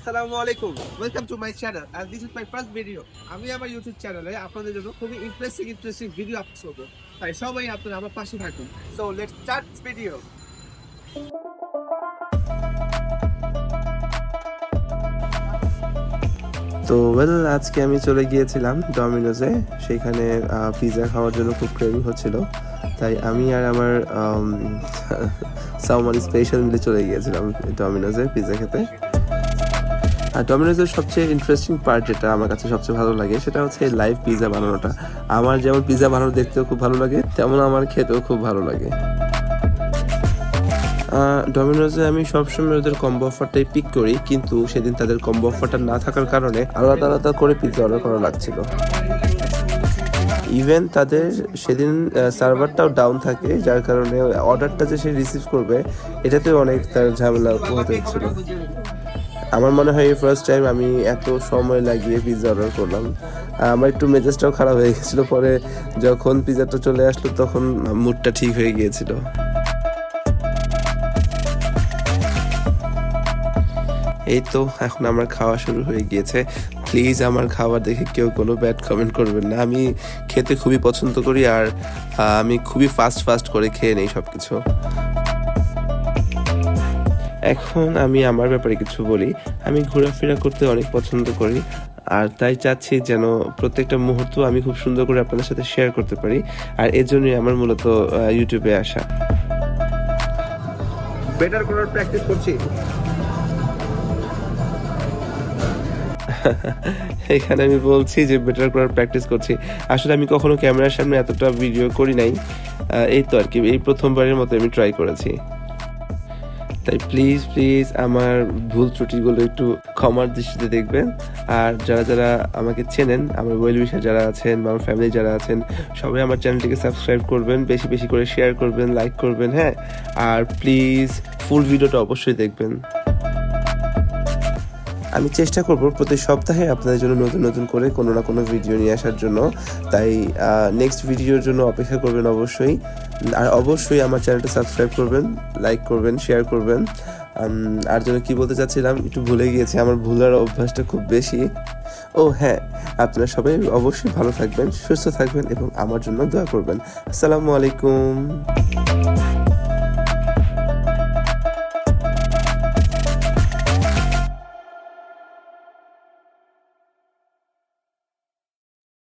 আসসালামু আলাইকুম, welcome to my channel and this is my first video. আমি আমার ইউটিউব চ্যানেলে আপনাদের জন্য খুবই ইন্টারেস্টিং ভিডিও আপলোড করব, তাই সবাই আপনারা আমার পাশে থাকুন। So let's start this video. তো আজকে আমি চলে গিয়েছিলাম ডমিনোজে। সেখানে পিৎজা খাওয়ার জন্য খুব ক্রেভিং হচ্ছিল, তাই আমি আর আমার সাউমারি স্পেশাল মিলে চলে গিয়েছিলাম ডমিনোজে পিৎজা খেতে। আর ডমিনোজের সবচেয়ে ইন্টারেস্টিং পার্ট যেটা আমার কাছে সবচেয়ে ভালো লাগে সেটা হচ্ছে লাইভ পিৎজা বানানোটা। আমার যেমন পিৎজা বানানো দেখতেও খুব ভালো লাগে, তেমন আমার খেতেও খুব ভালো লাগে। ডমিনোজে আমি সবসময় ওদের কম্বো অফারটাই পিক করি, কিন্তু সেদিন তাদের কম্বো অফারটা না থাকার কারণে আলাদা আলাদা করে পিৎজা অর্ডার করা লাগছিল। ইভেন তাদের সেদিন সার্ভারটাও ডাউন থাকে, যার কারণে অর্ডারটা যে সে রিসিভ করবে এটাতেও অনেক তার ঝামেলা পোহাতে হচ্ছিল। আমার মনে হয় এই ফার্স্ট টাইম আমি এত সময় লাগিয়ে পিৎজা অর্ডার করলাম। আমার একটু মেজাজটাও খারাপ হয়ে গেছিল, পরে যখন পিৎজাটা চলে আসলো তখন মুডটা ঠিক হয়ে গিয়েছিল। এই তো এখন আমার খাওয়া শুরু হয়ে গিয়েছে। প্লিজ আমার খাবার দেখে কেউ কোনো ব্যাড কমেন্ট করবেন না। আমি খেতে খুবই পছন্দ করি, আর আমি খুবই ফাস্ট করে খেয়ে নেই সব কিছু। এখন আমি আমার ব্যাপারে কিছু বলি। আমি ঘোরাফেরা করতে অনেক পছন্দ করি, আর তাই চাচ্ছি যেন প্রত্যেকটা মুহূর্ত আমি খুব সুন্দর করে আপনাদের সাথে শেয়ার করতে পারি। আর এর জন্যই আমার মূলত ইউটিউবে আসা। বেটার করার প্র্যাকটিস করছি। এখানে আমি বলছি যে বেটার করার প্র্যাকটিস করছি। আসলে আমি কখনো ক্যামেরার সামনে এতটা ভিডিও করি নাই, এই তো আর কি, এই প্রথমবারের মতো আমি ট্রাই করেছি। তাই প্লিজ আমার ভুল ত্রুটিগুলো একটু ক্ষমার দৃষ্টিতে দেখবেন। আর যারা যারা আমাকে চেনেন, আমার ওয়েল উইশার যারা আছেন বা আমার ফ্যামিলি যারা আছেন, সবাই আমার চ্যানেলটিকে সাবস্ক্রাইব করবেন, বেশি করে শেয়ার করবেন, লাইক করবেন, হ্যাঁ। আর প্লিজ ফুল ভিডিওটা অবশ্যই দেখবেন। আমি চেষ্টা করব প্রতি সপ্তাহে আপনাদের জন্য নতুন করে কোনো না কোনো ভিডিও নিয়ে আসার জন্য। তাই নেক্সট ভিডিওর জন্য অপেক্ষা করবেন অবশ্যই। আর অবশ্যই আমার চ্যানেলটা সাবস্ক্রাইব করবেন, লাইক করবেন, শেয়ার করবেন। আর জন্য কি বলতে চাচ্ছিলাম একটু ভুলে গিয়েছি, আমার ভুলার অভ্যাসটা খুব বেশি। ও হ্যাঁ, আপনারা সবাই অবশ্যই ভালো থাকবেন, সুস্থ থাকবেন এবং আমার জন্য দোয়া করবেন। আসসালামু আলাইকুম।